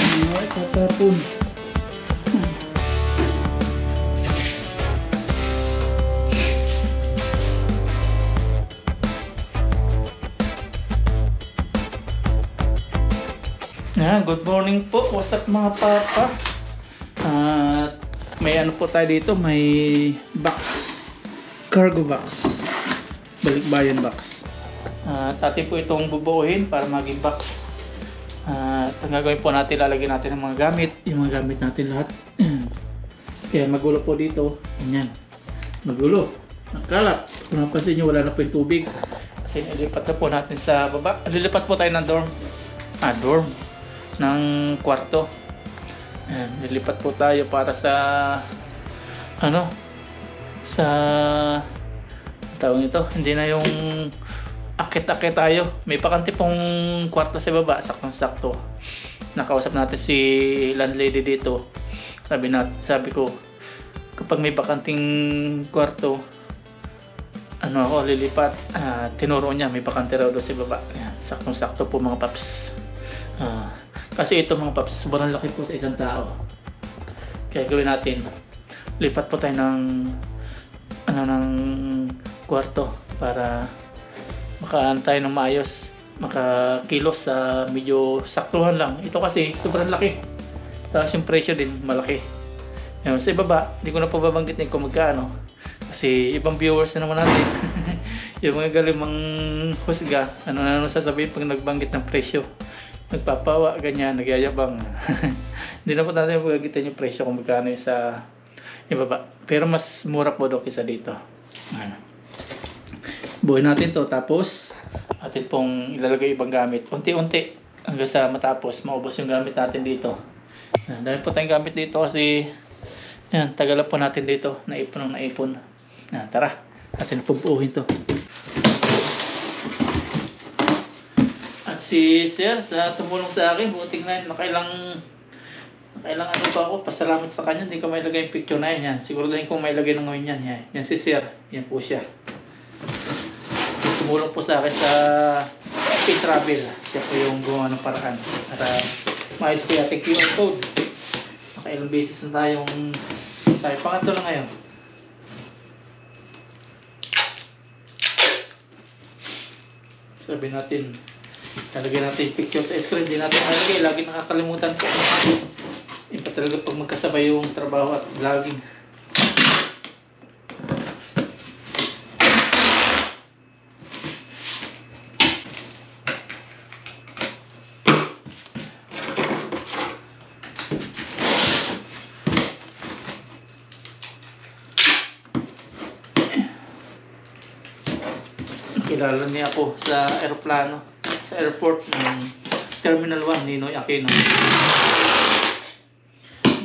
Ay, tatapon. Good morning po. What's up mga papa? May ano po tayo dito, may box, cargo box, balikbayan box. Atin po itong bubuuhin para maging box. Ang gagawin po natin, lalagyan natin ng mga gamit, yung mga gamit natin lahat. Kaya magulo po dito. Ganyan, magulo, nakalat. Kung napansin nyo, wala na po yung tubig kasi nilipat na po natin sa baba. Lilipat po tayo ng dorm ng kwarto. Ayan, lilipat po tayo para sa sa tawag nito, hindi na yung akit-akit tayo. May bakante pong kwarto sa baba, saktong-sakto. Nakausap natin si landlady dito. Sabi ko, kapag may bakanting kwarto, ako lilipat. Tinuro niya may bakante raw doon sa baba. Ayan, saktong-sakto po mga paps. Kasi ito mga paps, sobrang laki po sa isang tao. Kaya gawin natin, lipat po tayo ng kwarto para makaan tayo ng maayos, makakilos sa medyo saktuhan lang. Ito kasi sobrang laki, tapos yung presyo din malaki. Ayun, sa ibaba, hindi ko na po babanggitin kung magkano kasi ibang viewers na naman natin. Yung mga galimang husga, ano sasabihin pag nagbanggit ng presyo, nagpapawa, ganyan, nagyayabang. Hindi na po natin magagamitin yung presyo kung magkano yung sa ibaba. Pero mas mura po doon kaysa dito. Buuin natin to, tapos atin pong ilalagay ibang gamit. Unti-unti hanggang sa matapos, maubos yung gamit natin dito. Dahil po tayong gamit dito kasi yan, tagal po natin dito, naipon ng naipon. Tara, atin po buuhin to. Si Sir sa tumulong sa akin, buting na nakailang ano pa ako, pasalamat sa kanya. Hindi ko mailagay yung picture na yan. Siguro din kung mailagay ng ngayon yan. Yan si Sir, yan po siya. Tumulong po sa akin sa P-Travel. Siya po yung gumawa ng paraan para maayos po yung QR code. Nakailang beses na tayong pangatlo na ngayon. Sabi natin, talagyan natin yung picture sa screen, hindi natin malagay, lagi nakakalimutan ko. Iba talaga pag magkasabay yung trabaho at vlogging. Kilala niya ako sa aeroplano, sa airport ng Terminal 1, Ninoy Aquino.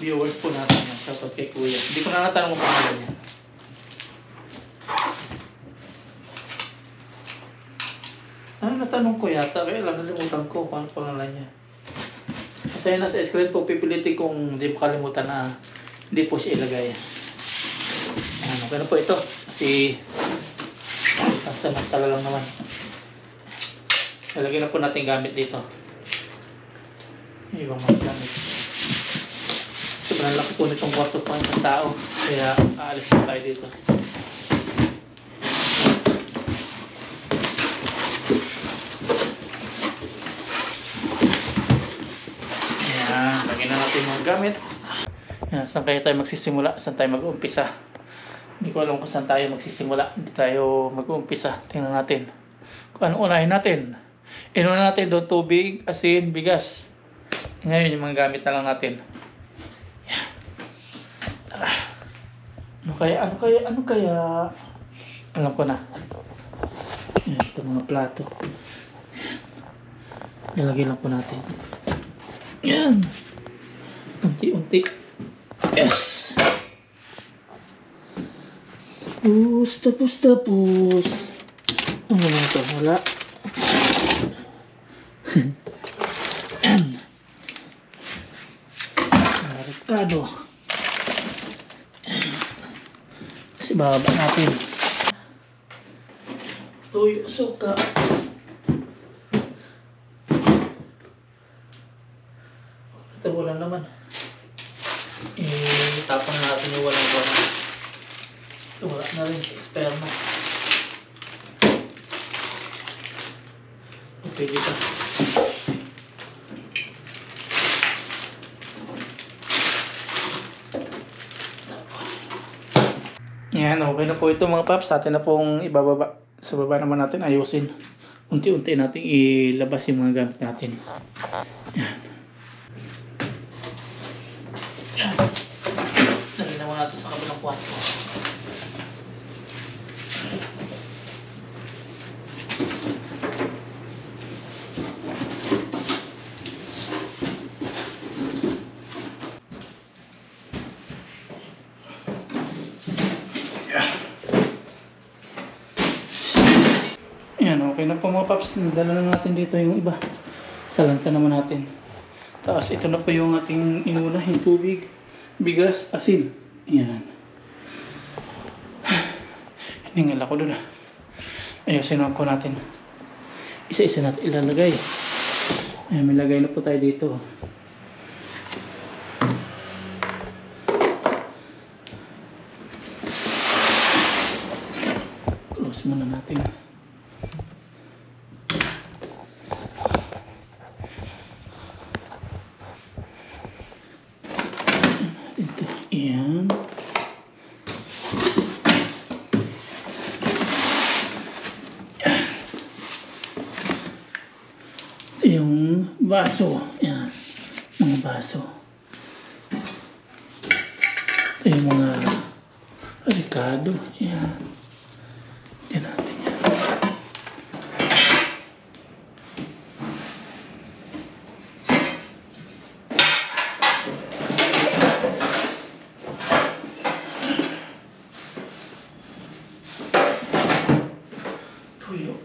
Viewers po natin yan, shoutout kay Kuya. Hindi ko na natanong kung pangalan niya. Natanong ko yata, kaya lang nalimutan ko kung ano pangalan niya. Kasi nasa screen po, pipilitin kung hindi makalimutan na hindi po siya ilagay. Okay na po ito, kasi samantala lang naman. Lalagyan na po natin gamit dito. Ibang mga gamit. Sobrang laki po nitong kwarto pang isang tao. Kaya aalis na tayo dito. Ayan, lagyan na natin mga gamit. Ayan, saan kaya tayo magsisimula? Saan tayo mag-uumpisa? Hindi ko alam kung saan tayo magsisimula. Hindi tayo mag-uumpisa. Tingnan natin kung ano unahin natin. Inuna natin doon tubig, asin, bigas. Ngayon yung mga gamit na lang natin. Yan. Tara. Ano kaya? Alam ko na. Yan, ito mga plato. Nilagay lang po natin. Yan. Unti-unti. Yes. Tapos. Ano naman ito? Wala. Yan. Marikado. Kasi bababa natin. Tuyo, suka. Ito walang laman. Itapon na natin yung walang laman. Ito wala na rin. Spare na. Okay, dito. Yan, okay na po ito mga paps. Atin na pong ibababa. Sa baba naman natin ayusin. Unti-unti natin ilabas yung mga gamit natin. Yan. Yan. Lagyan naman natin sa kabilang kwarto. Yan, okay na po mga paps. Dala na natin dito yung iba. Salansa naman natin. Tapos ito na po yung ating inuna, yung tubig, bigas, asin. Yan. Hiningal ako dun. Ayusin ko natin. Isa-isa natin ilalagay. Ayan, may lagay na po tayo dito. Close muna natin. Ito, yan. Ito yung baso. Yan. Mga baso. Ito yung mga Ricardo. Yan. Yan natin yan. Tuyo.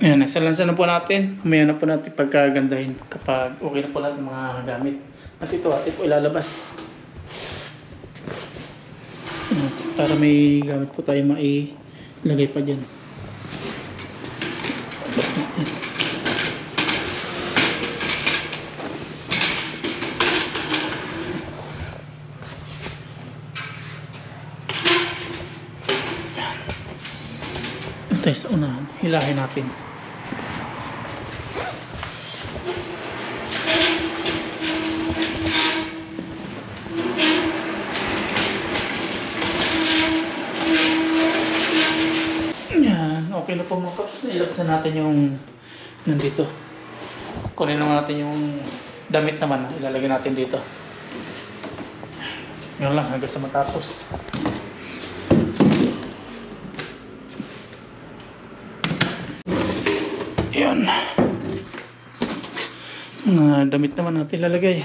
Ayan, nasalansan na po natin. Mamaya na po natin pagkagandahin kapag okay na po lahat ng mga gamit. At ito atin po ilalabas. Ayan, para may gamit po tayo mailagay pa dyan. Labas natin. Ayan tayo sa unahan. Hilahin natin. Okay na po mga paps. Ilabas na natin yung nandito. Kunin naman natin yung damit naman. Ilalagay natin dito. Yun lang hanggang sa matapos. Yun. Mga damit naman natin ilalagay.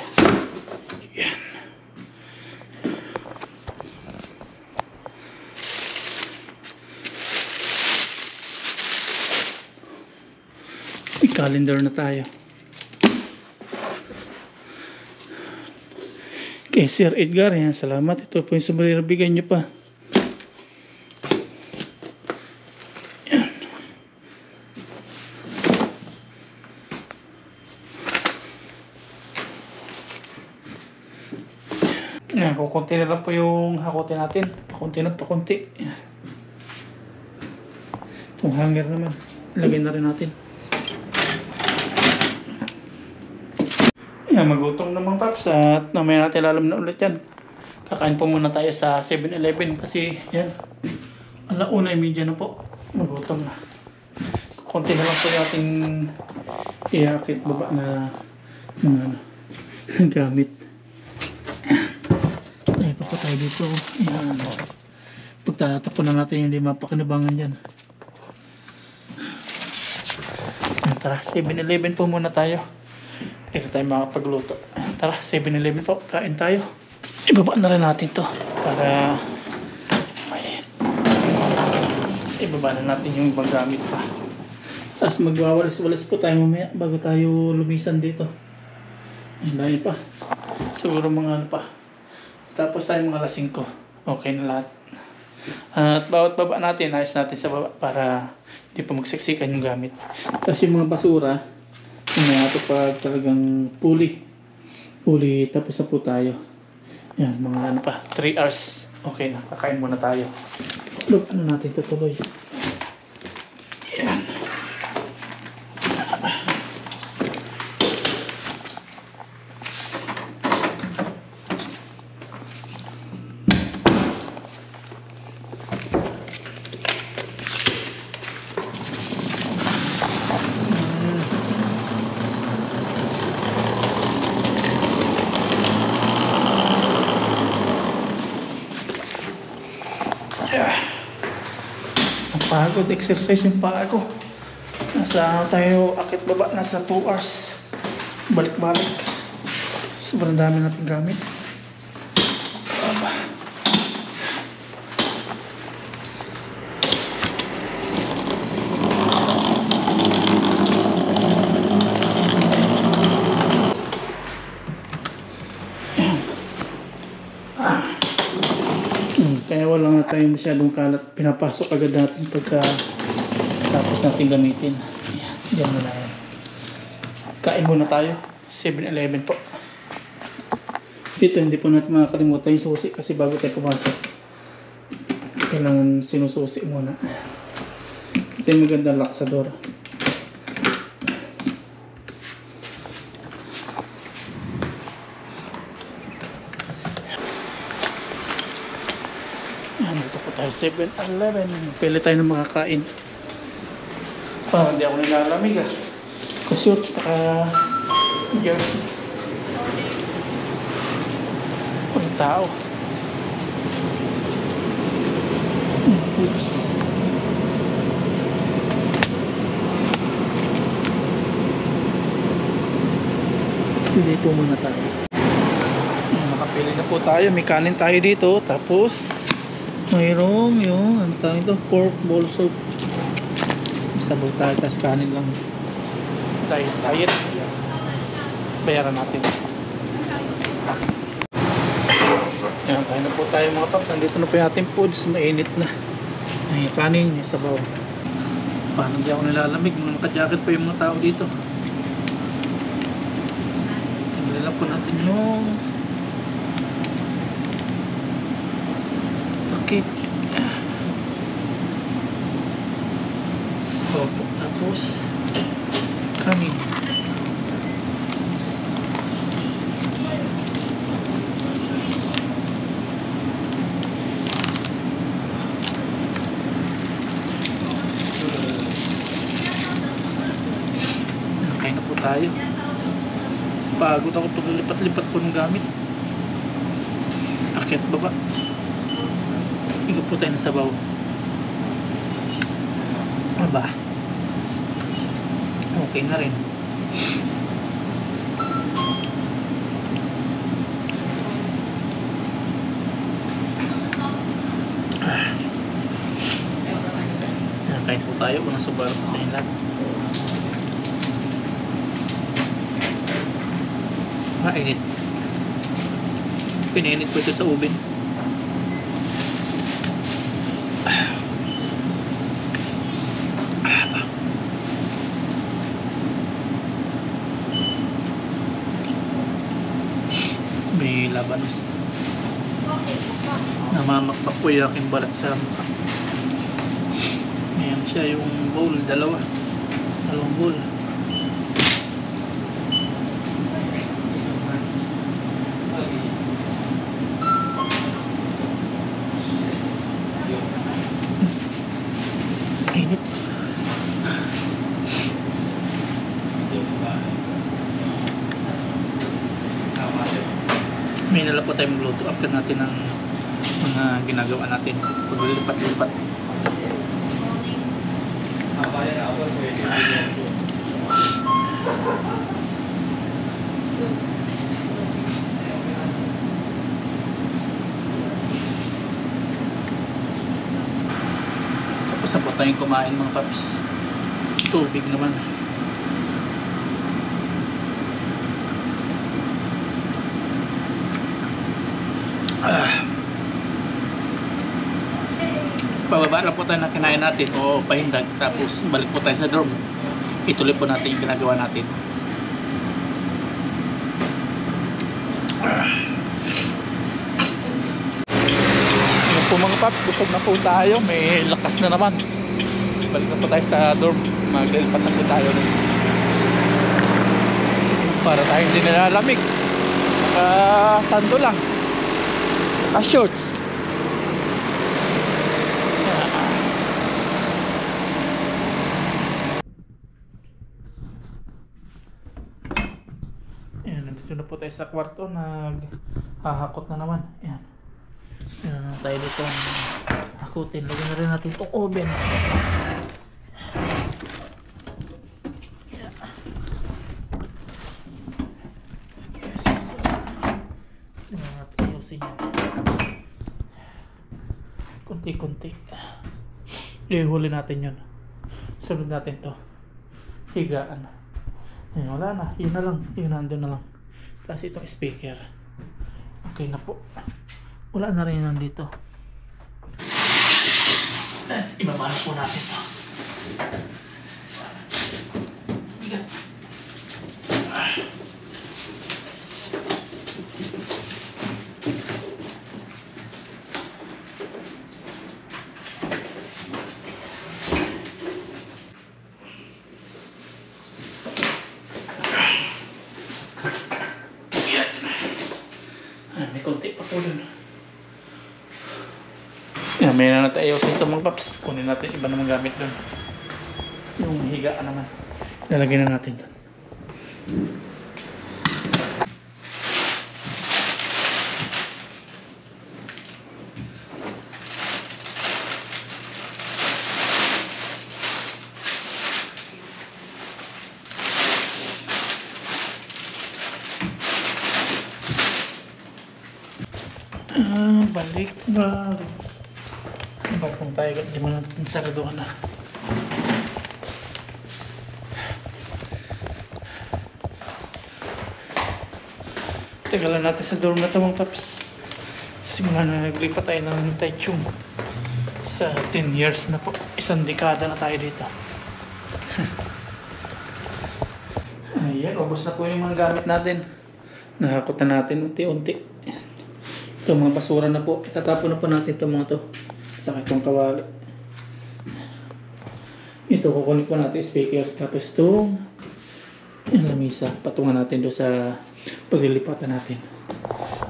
Yan. Calendar na tayo. Kay Sir Edgar, yan, salamat. Ito po yung sombrero, bigyan nyo pa. Yan. Yan, kukunti na lang po yung hakutin natin. Pakunti na pakunti. Yan. Itong hanger naman, lagay na rin natin. Yan, magutom na mga paps at namaya natin lalam na ulit yan. Kakain po muna tayo sa 7-Eleven kasi yan, 1:30 na po. Magutom na. Konti na lang po yung ating iakit baba na mga gamit. Tayo pa tayo dito. Yan. Pagtatapon na natin yung lima pakinabangan dyan. Yan, tara, 7-Eleven po muna tayo. Hindi tayo makapagluto. Tara, 7-Eleven po. Kain tayo. Ibaba na rin natin to para may ibaba na natin yung ibang gamit pa. Tapos magwawalis-walis po tayo mamaya bago tayo lumisan dito. Hindi pa. Siguro mga ano pa. Tapos tayo mga alas 5. Okay na lahat. At bawat baba natin, ayos natin sa baba para hindi pa magsiksikan yung gamit. Tapos yung mga basura, ito pag talagang puli. Tapos na po tayo. Yan, mga ano pa, 3 hours. Okay na, kakain muna tayo. Ano natin tutuloy. Yan. Ang pagod, exercise yung paa ko. Nasa tayo, akit baba, nasa 2 hours. Balik-balik. Sobrang dami natin gamit. Kaya wala nga tayo masyadong kalat. Pinapasok agad natin pagka tapos natin gamitin. Ayan, diyan muna yan. Kain muna tayo. 7-Eleven po. Dito hindi po natin makakalimutan yung susi kasi bago tayo pumasok, kailangan sinususi muna. Ito yung magandang laksador. Dito po tayo 7-Eleven. Pili tayo ng makakain. Parang hindi ako nilalamig ah. Ka-shorts naka jersey. Walang tao. Oops. Pili po muna tayo. Nakapili na po tayo. May kanin tayo dito. Tapos mayroong yung ano tawag ito, pork bowl soup. Sabaw tayo, tas kanin lang. Diet. Bayaran natin. Yan, kain na po tayo mga paps. Nandito na po yung ating foods. Mainit na. Ay, kanin, yung sabaw. Paano di ako nilalamig? Naka-jacket pa yung mga tao dito. Tingnan lang po natin yung takip. Sabaw po. Tapos kanin. Kain na po tayo. Pagod ako pag lipat-lipat po ng gamit. Akyat baba. Higo po tayo ng sabaw. Aba, okay na rin. Kain po tayo. Unang subar po sa inlat. Mainit. Pinainit po ito sa oven. May labanos. Namamakbak po yung aking balat sa mukha. Ayan siya yung bowl. Dalawang bowl. Init. May nala po tayong magluto after natin ng mga ginagawa natin paglilipat-lipat. Tapos na po tayong kumain mga paps. Tubig naman. baba lang po tayo ng kinain natin o pahindag. Tapos balik po tayo sa dorm. Ituloy po natin yung ginagawa natin. Yung po mga paps, busog na po tayo. May lakas na naman. Balik na po tayo sa dorm. Maglilipat na po tayo. Para tayo hindi nilalamig. Naka-sando lang. Naka-shorts. Ayan, nandito na po tayo sa kwarto. Naghahakot na naman. Ayan. Ayan na tayo dito. Hakutin. Lagyan na rin natin itong oven. Kunti-kunti. Ihuli natin yun. Sunod natin to. Higaan. Ayan, wala na. Yun na lang. Yun nandun na lang. Kasi itong speaker. Okay na po. Wala na rin nandito. Ibaba na po natin to. Bigat. May konti pa po dun. Yan, may na natin ayusin ito mga paps. Kunin natin iba namang gamit dun. Yung higaan naman. Lalagyan na natin dun. Balik. Balik lang tayo. Di mo natin saraduhan na. Teka lang natin sa dorm na ito mga paps. Simula na naglipat tayo ng Taichung. Sa 10 years na po. Isang dekada na tayo dito. Ayan, ubos na po yung mga gamit natin. Nakakot na natin unti-unti. Ito mga basura na po. Itatapon na po natin ito mga to. Saka itong kawali. Ito kukunin po natin speaker. Tapos itong lamisa. Patungan natin doon sa paglilipatan natin.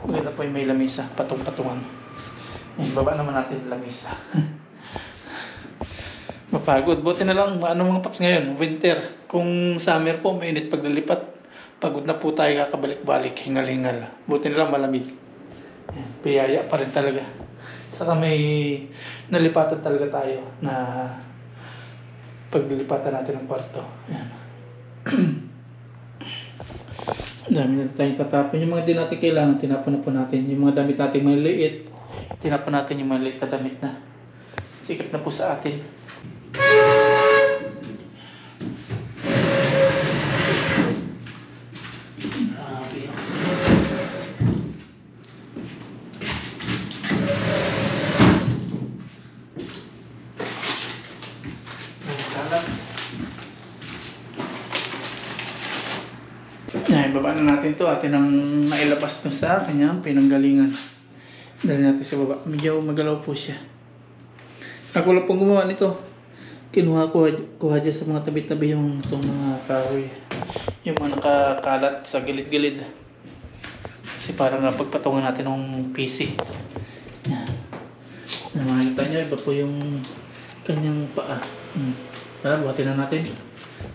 Maganda po yung may lamisa. Patung-patungan. Baba naman natin yung lamisa. Mapagod. Buti na lang mga paps ngayon. Winter. Kung summer po mainit paglilipat. Pagod na po tayo kakabalik-balik. Hingal-hingal. Buti na lang malamig. Piyaya pa rin talaga. Saka may nalipatan talaga tayo na paglilipatan natin ng kwarto. Ayan. Dami na tayong tatapon. Yung mga di natin kailangan, tinapon na po natin. Yung mga damit natin maliliit, tinapon natin yung maliliit na damit na sikip na po sa atin. Yan, baba na natin to. Atin ang nailabas to sa kanyang pinanggalingan. Dali natin sa baba. Medyo magalaw po siya. Ako lang pong gumawa nito. Kinuha ko dyan sa mga tabi-tabi yung itong mga kahoy. Yung mga nakakalat sa gilid-gilid. Kasi parang pagpatungan natin ng PC. Yan. Nakikita nyo, iba po yung kanyang paa. Tara, buhatin na natin.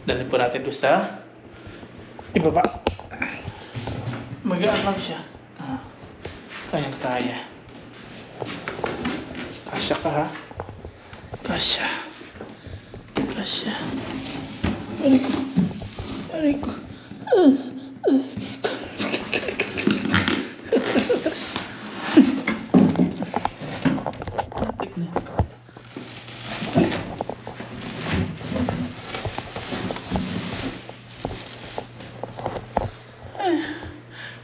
Dali po natin doon sa ibaba. Magaan lang siya. Kayang-kaya. Kasya ka ha? Kasya. Kasya. Aray ko. Aray ko. Atras, atras. Tatik na.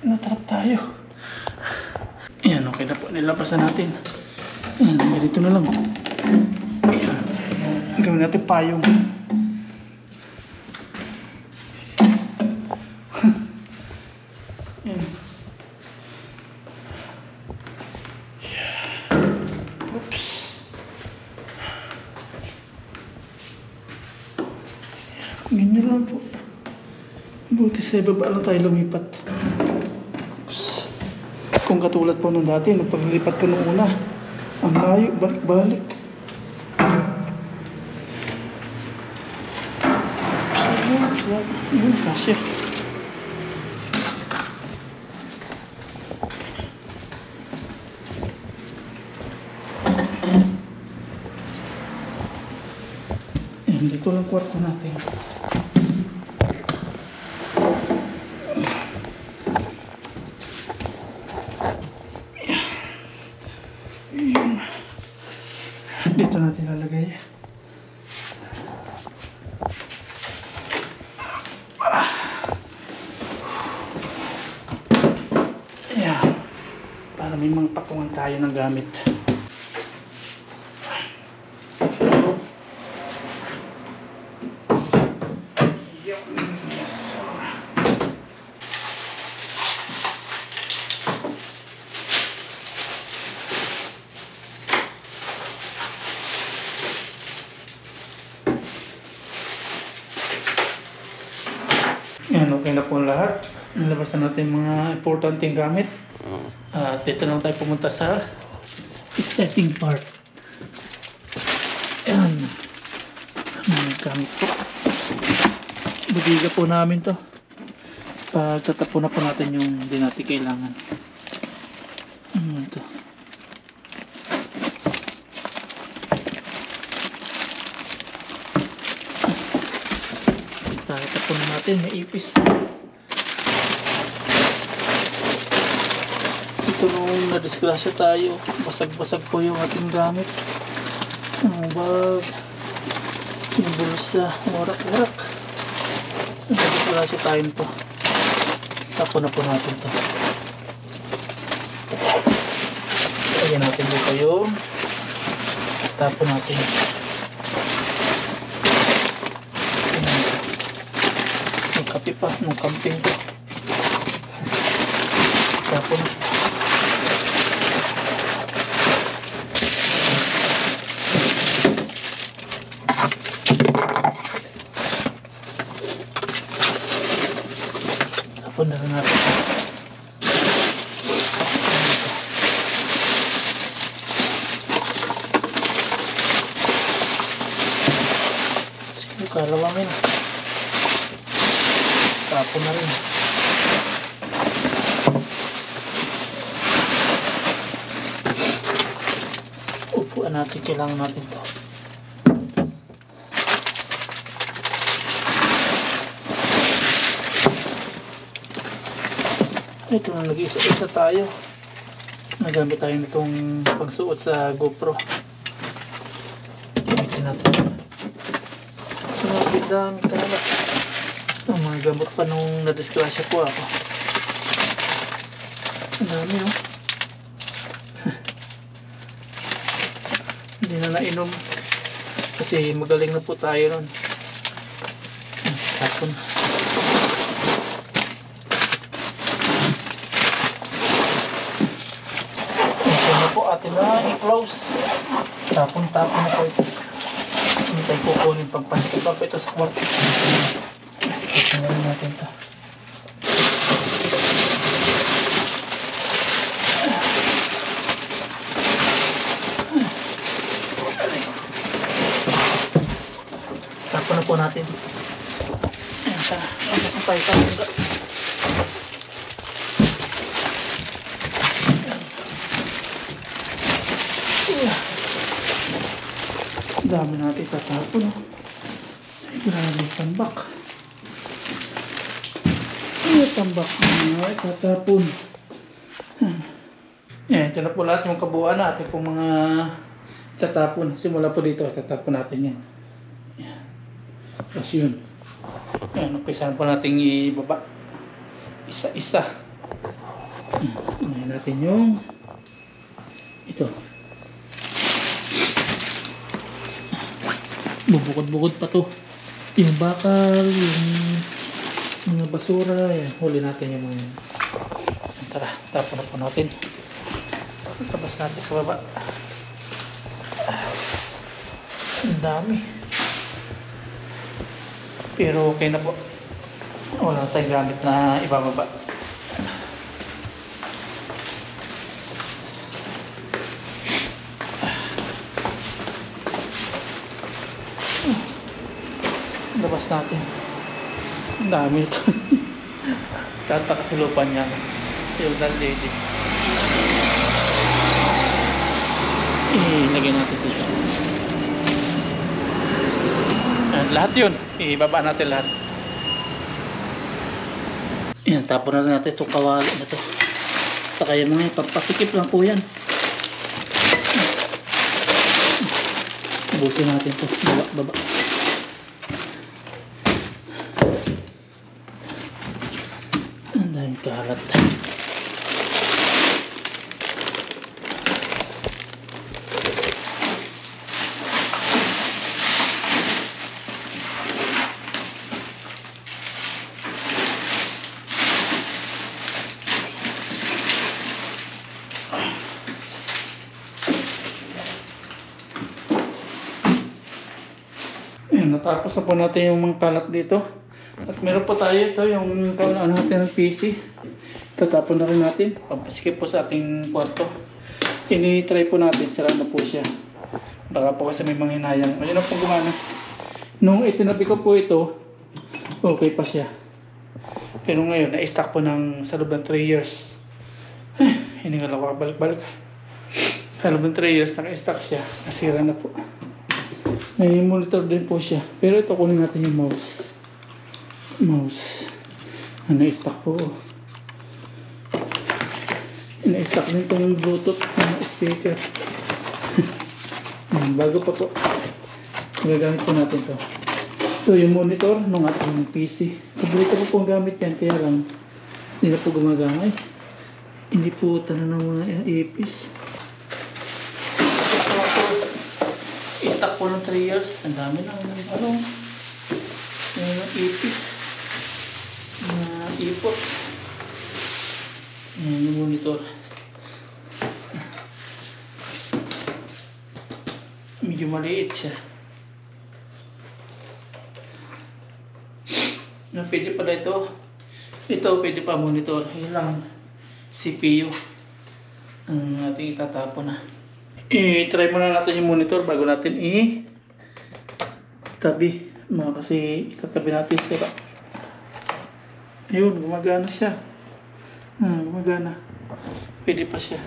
Natrap tayo. Ayan, okay na po. Nilabasan natin. Ayan, ganito na lang. Ayan. Gawin natin payong. Ayan. Oops. Ganyan lang po. Buti sa ibaba lang tayo lumipat. Oops. Kung katulad po nung dati, nung paglilipat ko nung una, ang layo, balik-balik. Yun, kasya. Ayan, dito lang kwarto natin. Ayan. Dito natin lalagay. Ayan. Para may mga patungan tayo ng gamit. Yes. Yan, okay na po ang lahat. Nalabas na natin mga importanteng gamit. At dito lang tayo pumunta sa exciting part. Yan. Mga gamit po. Budiga po namin to. Pagtatapon na po natin yung hindi natin kailangan. Ano to? Tatapon na natin. May ipis po. Ito nung nadisgrasya tayo. Basag-basag po yung ating gamit. Ang bag. Yung bulsa. Warak-warak. Nadisgrasya tayo nito. Tapon na po natin to. Lagyan natin dito yung tapon natin. Yung kape pa, yung camping ko. Tapon. Tapon na rin natin. Kalawangin. Tapon na rin. Upuan natin. Kailangan natin ito. Ito na, nag-isa-isa tayo. Nagamit tayo nitong pagsuot sa GoPro. Gamitin natin. Ang dami talaga. Ang mga gamot pa nung nadisgrasya po ako. Ang dami, oh. Hindi na nainom. Kasi magaling na po tayo nun. Tapon. Ito na po atin na i-close. Tapon-tapon na po ito. Hindi tayo kukunin pagpasok pa ito sa kwarto. Tingnan natin ito. Tapon na po natin. Ayan, tara. Ang tayo sa mungga. Dami natin tatapon. Ay, grabe tambak. Ay, tambak. Ay, tatapon. Yan, ito na po lahat yung kabuuan natin kung mga tatapon. Simula po dito, tatapon natin yan. Yan. Tapos yun. Yan, umpisahan po natin ibaba. Isa-isa. Unahin natin yung ito. Bubukod-bukod pa to. Yung bakal, yung mga basura, yan. Huli natin yung mga yan. Tara, tapon na po natin. Tapos natin sa baba. Ang dami. Pero okay na po. Wala tayong gamit na ibababa. Labas natin. Ang dami ito. Tata kasi lupa niya. Yung lady. Ilagay natin dito. Lahat yun. Ibaba natin lahat. Yan, tapon na rin natin itong kawali na ito. Saka yung mga pampasikip lang po yan. Ubusin natin ito. Baba. Ang daming kalat. Natapos na po natin yung mga kalat dito. At meron po tayo ito, yung kawalan natin ng PC. Tatapon na rin natin. Pampasikip po sa ating kwarto. Ini-try po natin, sira na po siya. Baka po kasi may mga hinayang. Ayun na po gumana. Nung itinabi ko po ito, okay pa siya. Pero ngayon, na-stack po ng sa loob ng 3 years. Hiningal ako, balik-balik. Sa loob ng 3 years, naka-stack siya. Nasira na po. May monitor din po siya. Pero ito, kunin natin yung mouse. Na-stack po. Na-stack din itong Bluetooth na speaker. Bago pa po. Gagamit po natin to. Ito yung monitor ng ating PC. Paborito ko po ang gamit yan. Kaya lang, hindi na po gumagana. Hindi po tanong ng mga earpiece. I-stack po ng 3 years. Ang dami lang ng earpiece. Ipot. Ayan yung monitor. Medyo maliit siya. Pwede pala ito. Ito pwede pa monitor. Yun lang. CPU. Ang ating itatapon na. I-try muna natin yung monitor bago natin i-tabi. Kasi itatabi natin sila. Ayun, gumagana siya. Gumagana. Pwede pa siya.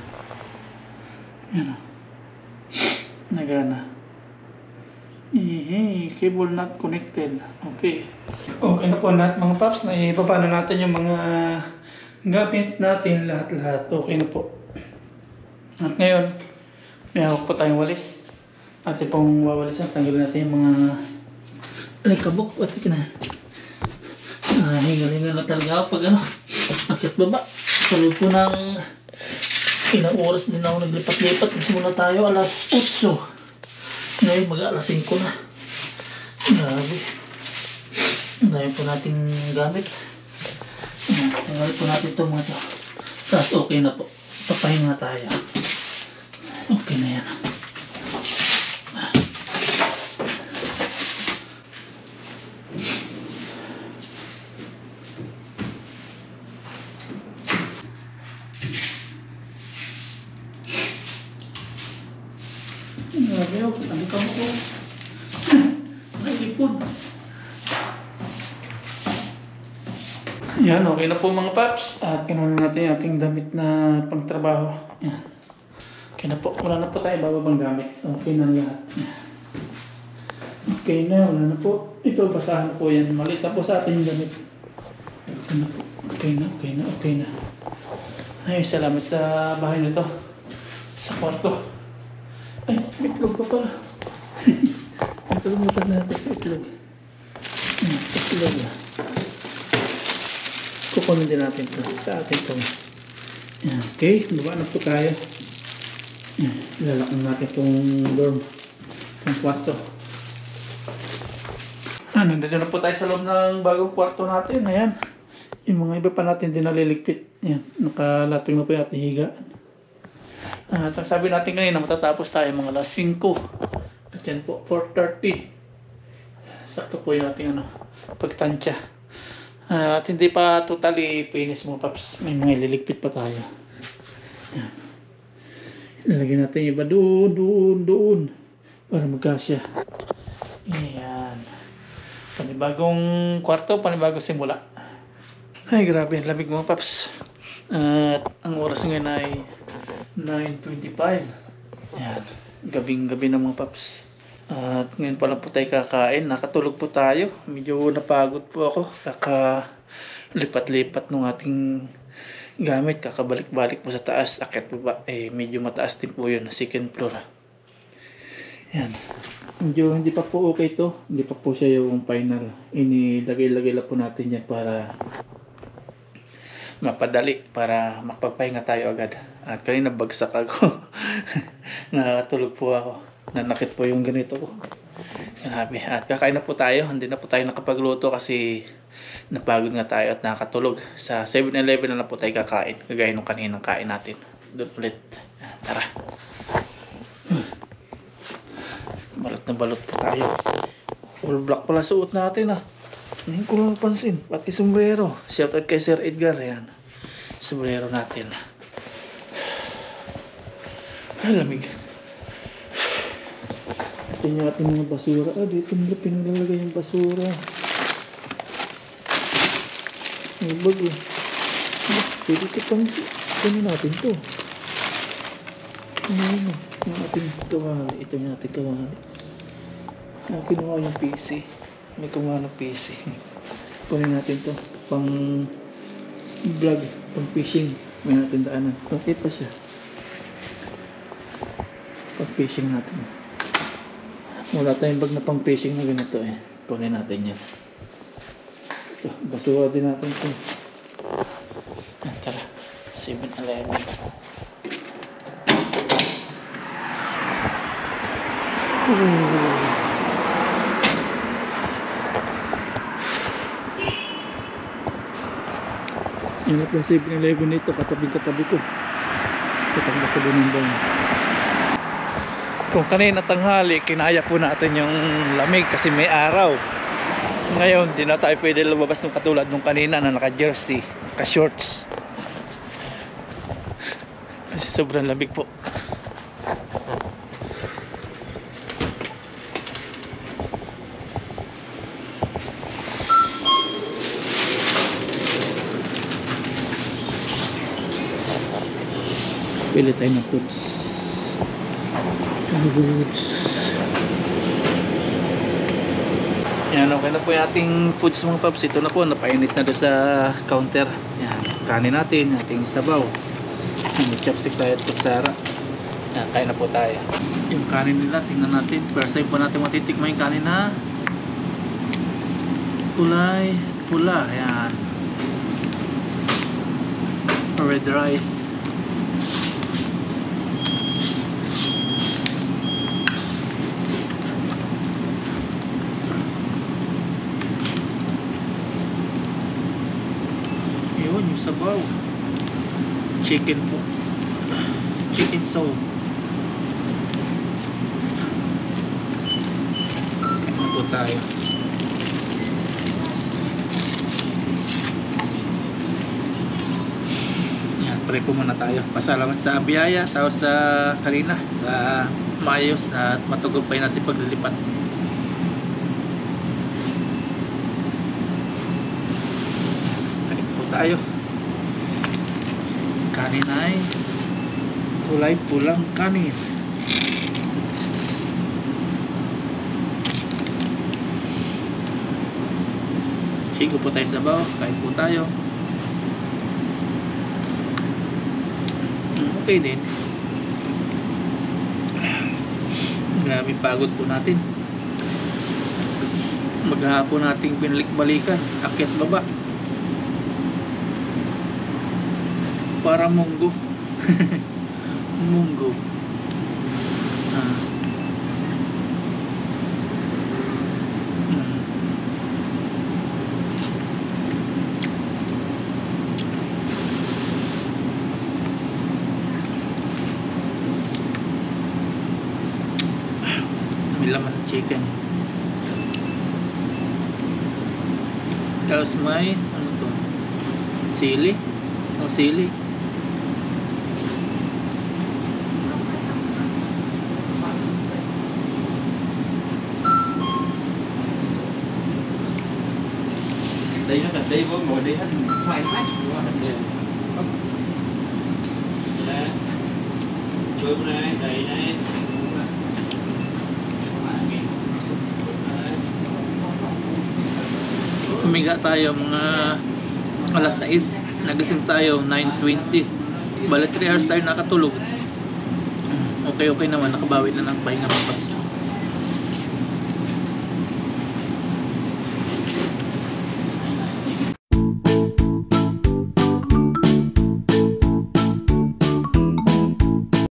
Ayan. Nagana. Cable not connected. Okay. Okay na po lahat mga paps. Ibaba na natin yung mga gamit natin lahat-lahat. Okay na po. At ngayon, may hawak po tayong walis. Atin pong wawalisan. Tanggalin natin yung mga alikabok. Pati ka na. Hingal-hingal na talaga ako pag akit baba. Sa loob po ng ilang oras din ako naglipat-lipat. Nagsimula tayo alas 8. Ngayon mag-alas 5 na. Grabe. Ang dami po nating gamit. Tanggalin po natin ito mga ito. Tapos okay na po. Papahinga tayo. Okay na yan. Grabe ako, ang ikaw ko. Naipod. Yan, okay na po mga paps. At kinuha natin yung ating damit na pangtrabaho. Yan. Okay na po, wala na po tayo bababang gamit. Okay na lahat. Okay na, wala na po. Ito, basahan na po yan. Maliit na po sa atin yung damit. Okay na po. Okay na. Ay, salamat sa bahay na to. Sa kwarto. Ay, may itlog pa pala. Nakalimutan natin sa itlog. Itlog na. Kukunin din natin ito sa atin ito. Okay, baba na po tayo. Ilalak na natin itong dorm. Itong kwarto. Nandito na po tayo sa loob ng bagong kwarto natin. Ayan. Yung mga iba pa natin din naliligpit. Ayan. Nakalating na po yung ating higaan. At ang sabi natin kanina, matatapos tayo mga alas 5. At yan po, 4:30. Sakto po yung ating pagtansya. At hindi pa totally finish mga paps. May mga ililigpit pa tayo. Ayan. Ilalagay natin yung iba doon. Para magkasya. Ayan. Panibagong kwarto, panibagong simula. Ay, grabe. Lamig mga paps. At ang oras ngayon ay 9:25. Ayan. Gabing-gabi na mga paps. At ngayon pala po tayo kakain. Nakatulog po tayo. Medyo napagod po ako. Kakalipat-lipat ng ating gamit. Kakabalik-balik po sa taas. Akyat baba. Medyo mataas din po yun. Second floor. Ayan. Medyo hindi pa po okay to. Hindi pa po siya yung final. Inilagay-lagay lang po natin yan para mapadali. Para makapagpahinga tayo agad. At kanina bagsak ako. Nakatulog po ako. Nanakit po yung ganito ko. Grabe. At kakain na po tayo. Hindi na po tayo nakapagluto kasi napagod nga tayo at nakatulog. Sa 7-Eleven na lang po tayo kakain. Kagaya nung kaninang kain natin. Doon ulit. Tara. Balot na balot po tayo. Full black pala suot natin Hindi ko lang napansin. Pati sombrero. Shout out kay Sir Edgar. Ayan. Sombrero natin. Ay, lamig. Ito yung ating mga basura. Dito nila pinalalagay yung basura. Ay, bago. Pwede ito pang natin to. Ano yung ating kawali. Ito yung ating kawali. Kinuha yung PC. May kumuha ng PC. Kunin natin to. Pang vlog. Pang fishing. May natin daanan. Okay pa siya. Pang fishing natin. Wala tayong bag na pang fishing na ganito Kunin natin yan. Ito, basura din natin ito. Tara, 7-Eleven. Yan na po 7-Eleven nito. Katabi-katabi ko. Katabi ng bang. Kung kanina tanghali, kinaya po natin yung lamig kasi may araw. Ngayon, di na tayo pwede lumabas ng katulad nung kanina na naka-jersey, naka-shorts. Kasi sobrang lamig po. Pili tayo ng foods. Yan, okay na po yung ating foods mga paps. Ito na po, napainit na doon sa counter. Yan, kanin natin, ating sabaw. May chopstick tayo at kutsara. Yan, kain na po tayo. Yung kanin nila, tingnan natin. First time po natin matitikman yung kanin na kulay pula. Yan, red rice. Yung sabaw, chicken po, chicken soul. Ano po tayo? Yan, pray po muna tayo. Pasalamat sa biyaya, tapos sa kanina, sa maayos at matagumpay natin paglilipat. Kanin po tayo. Kanin ay kulay pulang kanin. Higo po tayo sa baw. Kain po tayo. Okay din. Grabe pagod po natin. Maghapon nating binalik-balikan. Akyat baba. Para munggo. Munggo. Tapos may, ano to? Sili. O, sili. Đây nó đặt đây có ngồi đây hết thoải mái đúng không? Đây cơm này đầy này. Humiga tayo mga alas 6. Nagising tayo 9:20. Bale 3 hours tayo nakatulog. Okay naman, nakabawi na ng pahinga pa.